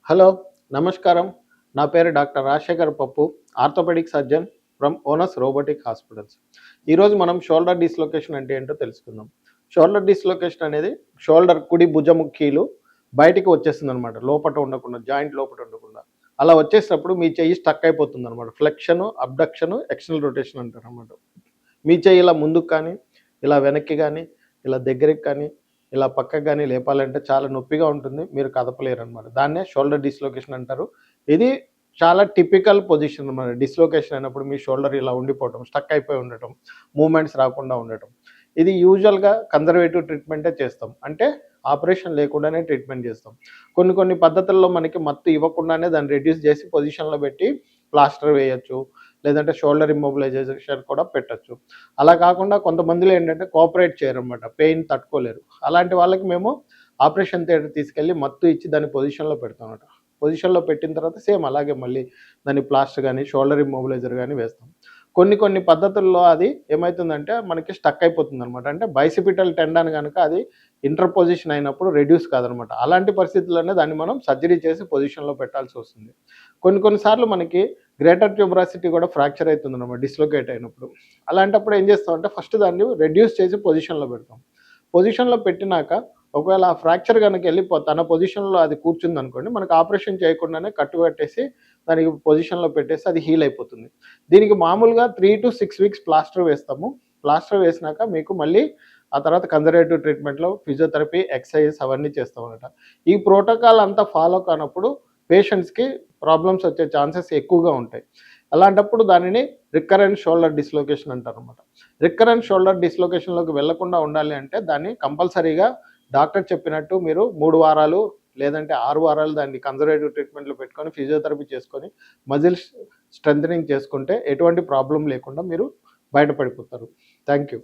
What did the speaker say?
Hello, నమస్కారం. నా పేరు doctor Rajasekhar Pappu, orthopaedic surgeon from Onus robotic hospitals. ఈరోజు మనం షోల్డర్ డిస్లొకేషన్ అంటే ఏంటో తెలుసుకుందాం. షోల్డర్ డిస్లొకేషన్ అనేది షోల్డర్ కుడి భుజము కీలు బయటికి వచ్చేస్తుందనమాట. లోపట ఉండకుండా, జాయింట్ లోపట ఉండకుండా. అలా వచ్చేసినప్పుడు మీ చెయ్యి స్టక్ అయిపోతుందనమాట. ఫ్లెక్షను, అబ్డక్షను, ఎక్స్టర్నల్ రొటేషన్ అంటారనమాట. మీ చెయ్యి ఇలా ముందుకు కానీ, ఇలా వెనక్కి కానీ, ఇలా దగ్గరికి కానీ, ఇలా పక్కకు కానీ లేపాలంటే చాలా నొప్పిగా ఉంటుంది. మీరు కదపలేరు అనమాట. దాన్నే షోల్డర్ డిస్లొకేషన్ అంటారు. ఇది చాలా టిపికల్ పొజిషన్ అనమాట. డిస్లొకేషన్ అయినప్పుడు మీ షోల్డర్ ఇలా ఉండిపోవటం, స్టక్ అయిపోయి ఉండటం, మూమెంట్స్ రాకుండా ఉండటం. ఇది యూజువల్గా కన్జర్వేటివ్ ట్రీట్మెంటే చేస్తాం. అంటే ఆపరేషన్ లేకుండానే ట్రీట్మెంట్ చేస్తాం. కొన్ని పద్ధతుల్లో మనకి మత్తు ఇవ్వకుండానే దాన్ని రెడ్యూస్ చేసి పొజిషన్లో పెట్టి ప్లాస్టర్ వేయచ్చు, లేదంటే షోల్డర్ ఇమ్మొబిలైజేషన్ కూడా పెట్టచ్చు. అలా కాకుండా కొంతమందిలో ఏంటంటే కోఆపరేట్ చేయరన్నమాట, పెయిన్ తట్టుకోలేరు. అలాంటి వాళ్ళకి మేము ఆపరేషన్ థియేటర్ తీసుకెళ్ళి మత్తు ఇచ్చి దాన్ని పొజిషన్లో పెడతామన్నమాట. పొజిషన్లో పెట్టిన తర్వాత సేమ్ అలాగే మళ్ళీ దాన్ని ప్లాస్టర్ కానీ షోల్డర్ ఇమ్మొబిలైజర్ కానీ వేస్తాం. కొన్ని పద్ధతుల్లో అది ఏమవుతుందంటే మనకి స్టక్ అయిపోతుంది అనమాట. అంటే బైసిపిటల్ టెండాన్ కనుక అది ఇంటర్పోజిషన్ అయినప్పుడు రెడ్యూస్ కాదనమాట. అలాంటి పరిస్థితుల్లోనే దాన్ని మనం సర్జరీ చేసి పొజిషన్లో పెట్టాల్సి వస్తుంది. కొన్నిసార్లు మనకి గ్రేటర్ ట్యూబరాసిటీ కూడా ఫ్రాక్చర్ అవుతుంది అనమాట డిస్లొకేట్ అయినప్పుడు. అలాంటప్పుడు ఏం చేస్తామంటే ఫస్ట్ దాన్ని రెడ్యూస్ చేసి పొజిషన్లో పెడతాం. పొజిషన్లో పెట్టినాక ఒకవేళ ఆ ఫ్రాక్చర్ కనుక తన పొజిషన్లో అది కూర్చుంది అనుకోండి, మనకు ఆపరేషన్ చేయకుండానే కట్టు కట్టేసి దానికి పొజిషన్లో పెట్టేసి అది హీల్ అయిపోతుంది. దీనికి మామూలుగా 3 to 6 వీక్స్ ప్లాస్టర్ వేస్తాము. ప్లాస్టర్ వేసినాక మీకు మళ్ళీ ఆ తర్వాత కన్జర్వేటివ్ ట్రీట్మెంట్లో ఫిజియోథెరపీ, ఎక్సర్సైజెస్ అవన్నీ చేస్తామన్నమాట. ఈ ప్రోటోకాల్ అంతా ఫాలో కానప్పుడు పేషెంట్స్కి ప్రాబ్లమ్స్ వచ్చే ఛాన్సెస్ ఎక్కువగా ఉంటాయి. అలాంటప్పుడు దానిని రికరెంట్ షోల్డర్ డిస్లొకేషన్ అంటారనమాట. రికరెంట్ షోల్డర్ డిస్లొకేషన్లోకి వెళ్లకుండా ఉండాలి అంటే దాన్ని కంపల్సరీగా డాక్టర్ చెప్పినట్టు మీరు 3 వారాలు లేదంటే 6 వారాలు దాన్ని కన్జర్వేటివ్ ట్రీట్మెంట్లో పెట్టుకొని ఫిజియోథెరపీ చేసుకొని మజిల్ స్ట్రెంథనింగ్ చేసుకుంటే ఎటువంటి ప్రాబ్లం లేకుండా మీరు బయటపడిపోతారు. Thank you.